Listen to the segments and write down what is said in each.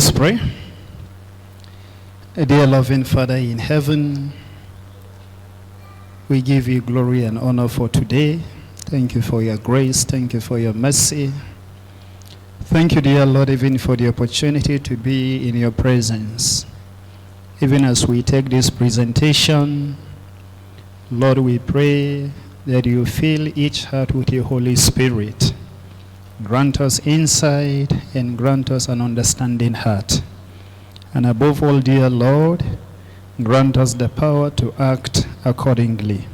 us pray. Dear loving Father in heaven, we give you glory and honor for today. Thank you for your grace. Thank you for your mercy. Thank you, dear Lord, even for the opportunity to be in your presence. Even as we take this presentation, Lord, we pray that you fill each heart with your Holy Spirit. Grant us insight and grant us an understanding heart. And above all, dear Lord, grant us the power to act accordingly.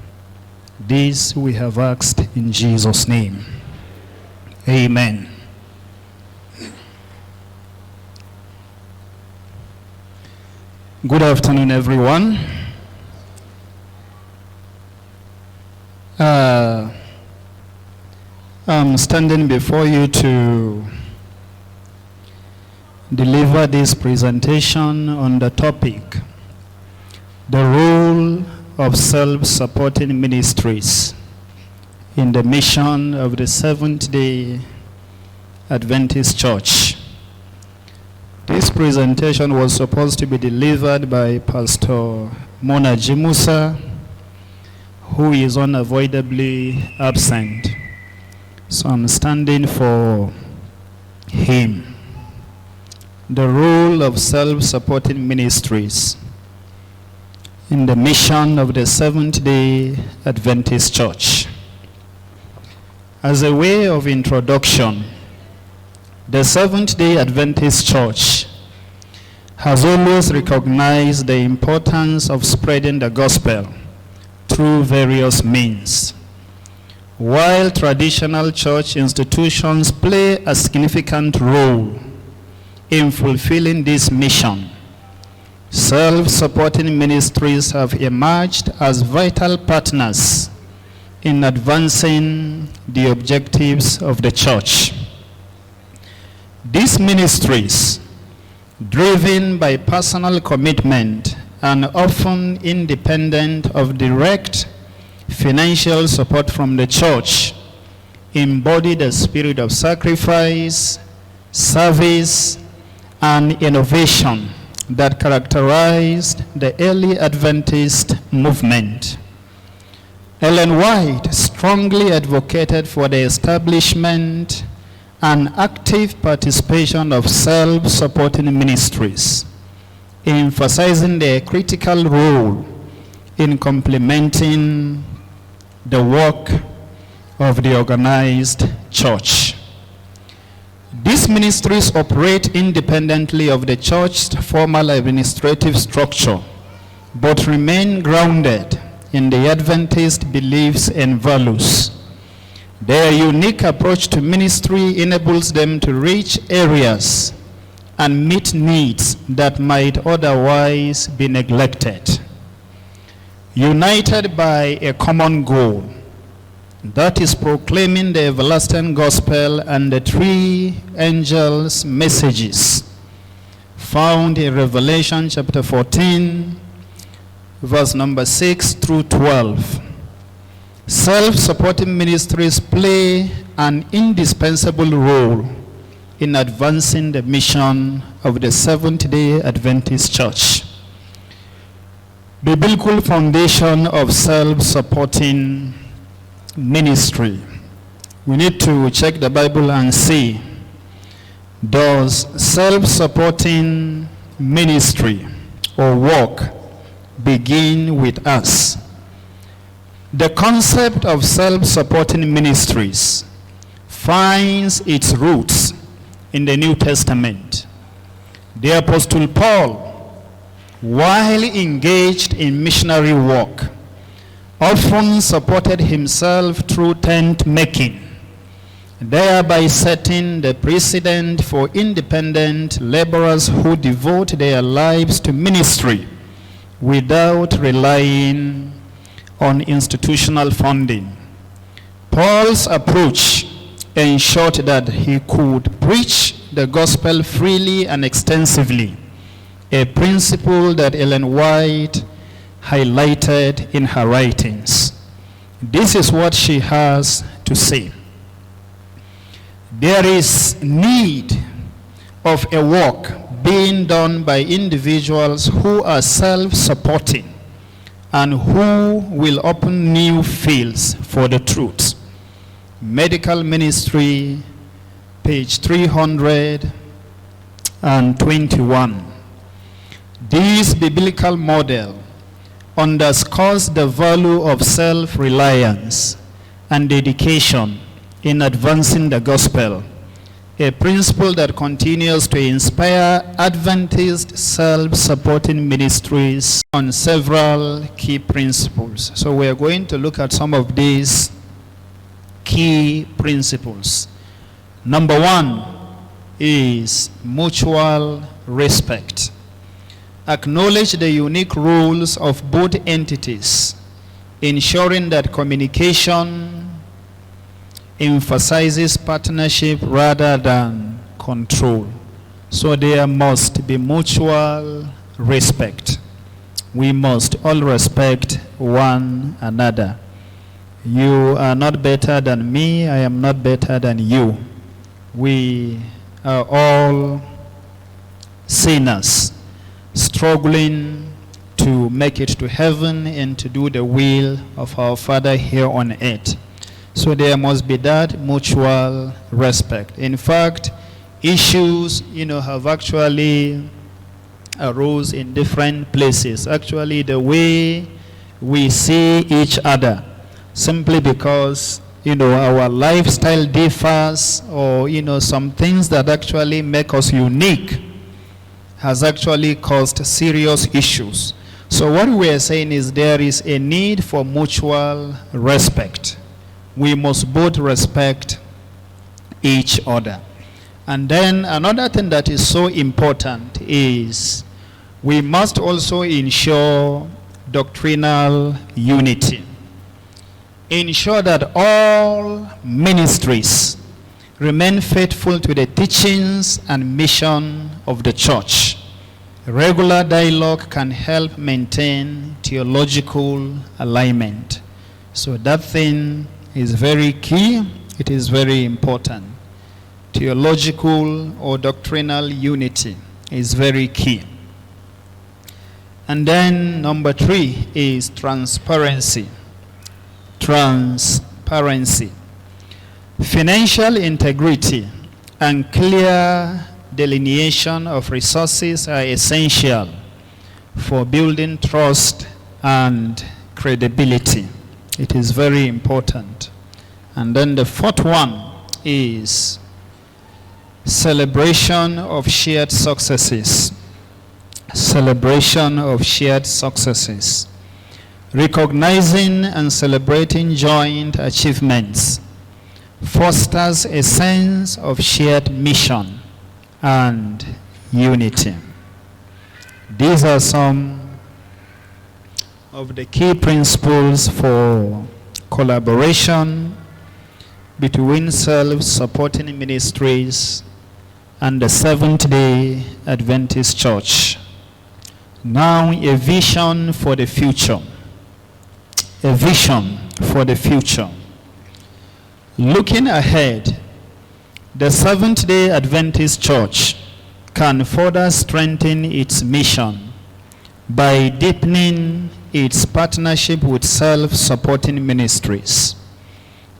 This we have asked in Jesus' name. Amen. Good afternoon, everyone. I'm standing before you to deliver this presentation on the topic, the role of self-supporting ministries in the mission of the Seventh-day Adventist Church. This presentation was supposed to be delivered by Pastor Munaji Musa, who is unavoidably absent. So I'm standing for him. The role of self-supporting ministries in the mission of the Seventh-day Adventist Church. As a way of introduction, the Seventh-day Adventist Church has always recognized the importance of spreading the gospel through various means. While traditional church institutions play a significant role in fulfilling this mission, self-supporting ministries have emerged as vital partners in advancing the objectives of the church. These ministries, driven by personal commitment and often independent of direct financial support from the church, embody the spirit of sacrifice, service, and innovation that characterized the early Adventist movement. Ellen White strongly advocated for the establishment and active participation of self-supporting ministries, emphasizing their critical role in complementing the work of the organized church. These ministries operate independently of the church's formal administrative structure, but remain grounded in the Adventist beliefs and values. Their unique approach to ministry enables them to reach areas and meet needs that might otherwise be neglected. United by a common goal, that is proclaiming the everlasting gospel and the three angels' messages found in Revelation chapter 14, verse number 6 through 12. Self-supporting ministries play an indispensable role in advancing the mission of the Seventh-day Adventist Church. Biblical foundation of self-supporting ministry. We need to check the Bible and see, does self-supporting ministry or work begin with us? The concept of self-supporting ministries finds its roots in the New Testament. The Apostle Paul, while engaged in missionary work, often supported himself through tent making, thereby setting the precedent for independent laborers who devote their lives to ministry without relying on institutional funding. Paul's approach ensured that he could preach the gospel freely and extensively, a principle that Ellen White highlighted in her writings. This is what she has to say. There is need of a work being done by individuals who are self-supporting and who will open new fields for the truth. Medical Ministry, page 321. This biblical model underscores the value of self-reliance and dedication in advancing the gospel, a principle that continues to inspire Adventist self-supporting ministries on several key principles. So we are going to look at some of these key principles. Number one is mutual respect. Acknowledge the unique roles of both entities, ensuring that communication emphasizes partnership rather than control. So there must be mutual respect. We must all respect one another. You are not better than me, I am not better than you. We are all sinners, struggling to make it to heaven and to do the will of our Father here on earth. So there must be that mutual respect. In fact, issues, have actually arose in different places. Actually, the way we see each other, simply because, our lifestyle differs, or, some things that actually make us unique, has actually caused serious issues. So what we are saying is there is a need for mutual respect. We must both respect each other. And then another thing that is so important is we must also ensure doctrinal unity. Ensure that all ministries remain faithful to the teachings and mission of the church. Regular dialogue can help maintain theological alignment. So that thing is very key. It is very important. Theological or doctrinal unity is very key. And then number 3 is transparency. Transparency. Financial integrity and clear delineation of resources are essential for building trust and credibility. It is very important. And then the 4th one is celebration of shared successes. Celebration of shared successes. Recognizing and celebrating joint achievements fosters a sense of shared mission and unity. These are some of the key principles for collaboration between self-supporting ministries and the Seventh-day Adventist Church. Now, a vision for the future. A vision for the future. Looking ahead, the Seventh-day Adventist Church can further strengthen its mission by deepening its partnership with self-supporting ministries.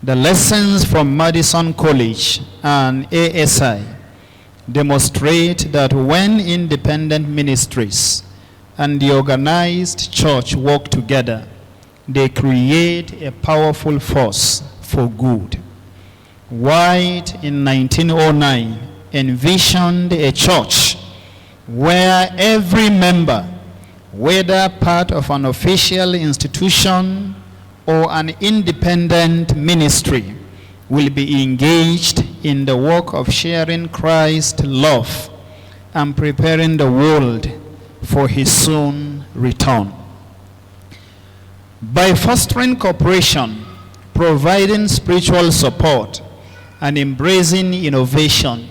The lessons from Madison College and ASI demonstrate that when independent ministries and the organized church work together, they create a powerful force for good. White in 1909 envisioned a church where every member, whether part of an official institution or an independent ministry, will be engaged in the work of sharing Christ's love and preparing the world for his soon return. By fostering cooperation, providing spiritual support, and embracing innovation,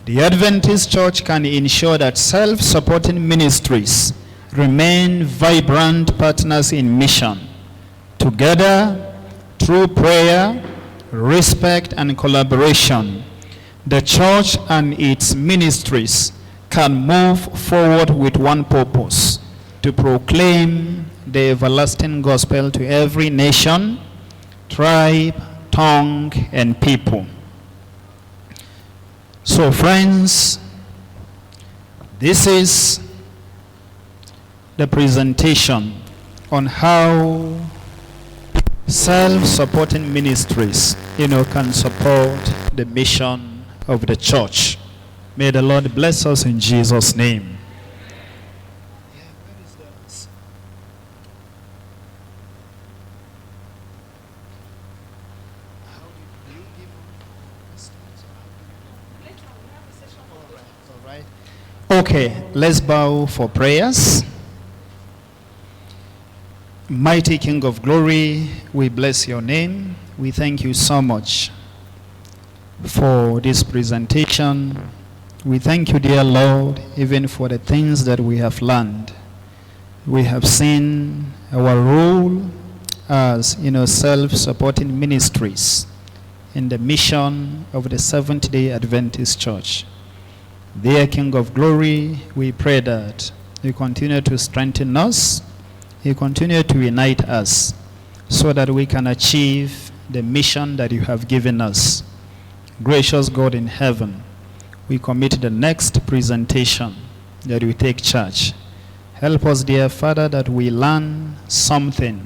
the Adventist Church can ensure that self-supporting ministries remain vibrant partners in mission. Together, through prayer, respect, and collaboration, the church and its ministries can move forward with one purpose: to proclaim the everlasting gospel to every nation, tribe, tongue, and people. So friends, this is the presentation on how self-supporting ministries, can support the mission of the church. May the Lord bless us in Jesus' name. Okay, let's bow for prayers. Mighty King of glory, we bless your name. We thank you so much for this presentation. We thank you, dear Lord, even for the things that we have learned. We have seen our role as, self-supporting ministries in the mission of the Seventh-day Adventist Church. Dear King of glory, we pray that you continue to strengthen us, you continue to unite us, so that we can achieve the mission that you have given us. Gracious God in heaven, we commit the next presentation that we take charge. Help us, dear Father, that we learn something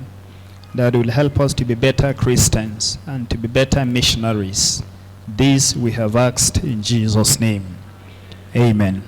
that will help us to be better Christians and to be better missionaries. This we have asked in Jesus' name. Amen.